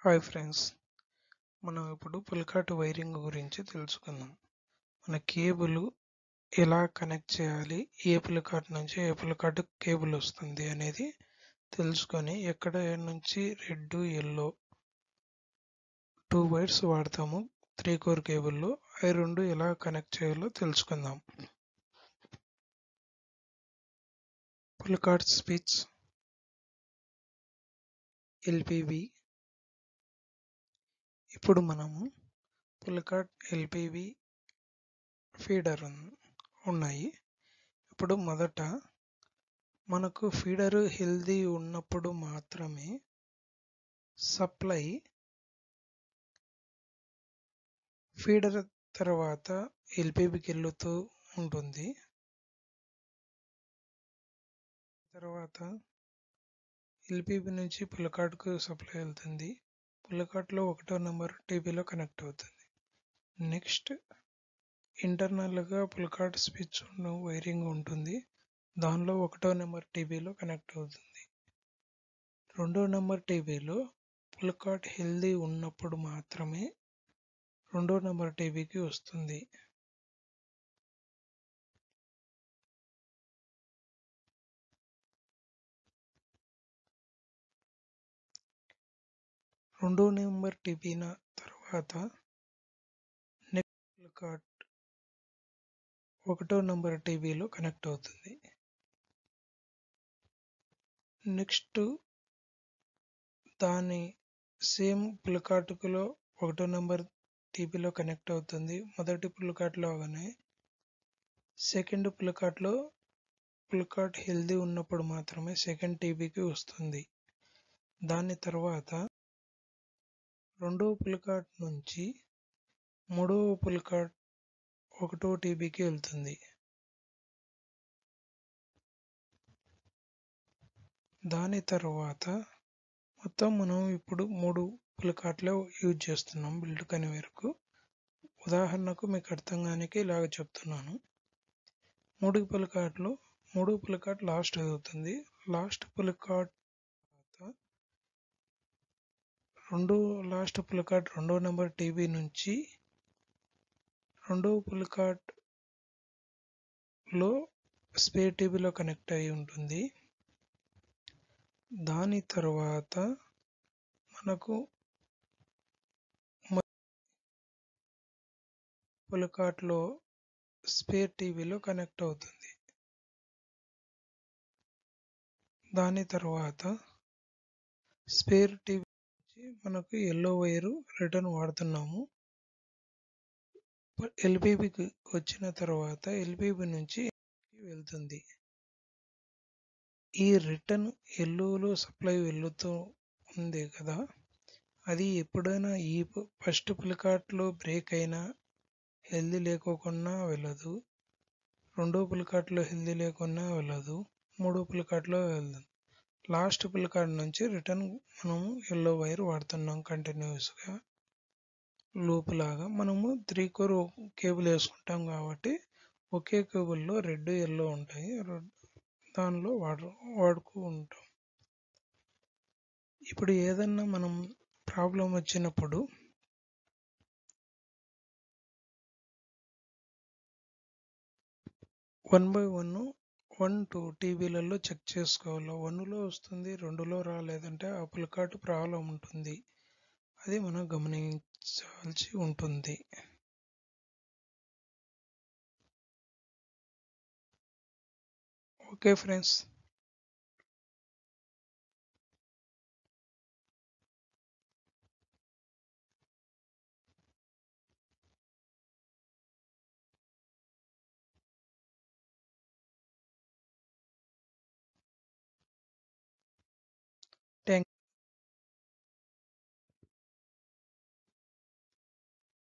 Hi friends, మనం ఇప్పుడు Pulicat wiring గురించి తెలుసుకుందాం. మన కేబుల్ ఎలా కనెక్ట్ చేయాలి, ఏ పులికాట్ నుంచి ఏ పులికాట్ కేబుల్ వస్తుంది అనేది తెలుసుకొని ఎక్కడ నుంచి రెడ్ ఎల్లో 2 వైర్స్ వాడతాము 3 కోర్ కేబుల్లో, అవి రెండు ఎలా కనెక్ట్ చేయాలో తెలుసుకుందాం. పులికాట్ స్విచ్, ఎల్పివి. ఇప్పుడు మనము పులికాట్ ఎల్పివి ఫీడర్ ఉన్నాయి. ఇప్పుడు మొదట మనకు ఫీడర్ హెల్దీ ఉన్నప్పుడు మాత్రమే సప్లై ఫీడర్ తర్వాత ఎల్పిబికి వెళ్తూ ఉంటుంది. తర్వాత ఎల్పిబి నుంచి పులికాట్కు సప్లై వెళ్తుంది. పులికాట్లో 1వ నెంబర్ టీబీలో కనెక్ట్ అవుతుంది. నెక్స్ట్ ఇంటర్నల్గా పులికాట్ స్విచ్ వైరింగ్ ఉంటుంది. దానిలో 1వ నెంబర్ టీబీలో కనెక్ట్ అవుతుంది. 2వ నెంబర్ టీబీలో పులికాట్ హెల్దీ ఉన్నప్పుడు మాత్రమే 2వ నెంబర్ టీబీకి వస్తుంది. రెండో నెంబర్ టీబీన తర్వాత నెక్స్ట్ పులికాట్ 1వ నెంబర్ టీబీలో కనెక్ట్ అవుతుంది. నెక్స్ట్ దాని సేమ్ పులికాటులో 1వ నెంబర్ టీబీలో కనెక్ట్ అవుతుంది. మొదటి పులికాట్లాగానే సెకండ్ పులికాట్లో పులికాట్ హెల్దీ ఉన్నప్పుడు మాత్రమే సెకండ్ టీబీకి వస్తుంది. దాని తర్వాత 2వ పులికాట్ నుంచి 3వ పులికాట్ 1వ టీబీకి వెళ్తుంది. దాని తర్వాత మొత్తం మనం ఇప్పుడు 3 పులికాట్లు యూజ్ చేస్తున్నాం బిల్డ్ కన్వేయర్కు. ఉదాహరణకు మీకు అర్థం కానికి ఇలాగ చెప్తున్నాను. 3 పులికాట్ లాస్ట్ అవుతుంది. లాస్ట్ పులికాట్ లాస్ట్ పులికాట్ 2వ నెంబర్ టీబీ నుంచి 2వ పులికాట్ లో స్పేర్ టీబీలో కనెక్ట్ అయి ఉంటుంది. దాని తర్వాత మనకు పులికాట్లో స్పేర్ టీబీలో కనెక్ట్ అవుతుంది. దాని తర్వాత స్పేర్ టీబీ నుంచి మనకు ఎల్లో వైరు రిటర్న్ వాడుతున్నాము. ఎల్పిబికి వచ్చిన తర్వాత ఎల్పిబి నుంచి వెళ్తుంది. ఈ రిటర్న్ ఎల్లోలో సప్లై వెళ్తూ ఉంది కదా, అది ఎప్పుడైనా ఈ ఫస్ట్ పులికాట్లో బ్రేక్ అయినా హెల్దీ లేకోకుండా వెళ్ళదు. 2వ పులికాట్లో హెల్దీ లేకుండా వెళ్ళదు. 3వ పులికాట్లో వెళ్తుంది. లాస్ట్ పులికాట్ నుంచి రిటర్న్ మనము ఎల్లో వైర్ వాడుతున్నాం కంటిన్యూస్గా లూప్ లాగా. మనము 3 కోర్ కేబుల్ వేసుకుంటాం కాబట్టి ఒకే కేబుల్లో రెడ్ ఎల్లో ఉంటాయి. దానిలో వాడుతూ ఉంటాం. ఇప్పుడు ఏదన్నా మనం ప్రాబ్లం వచ్చినప్పుడు 1 by 1 2 టీబీలలో చెక్ చేసుకోవాలి. 1లో వస్తుంది, 2లో రాలేదంటే ఆ పులికాట్ ప్రాబ్లం ఉంటుంది. అది మనం గమనించాల్సి ఉంటుంది. Okay friends.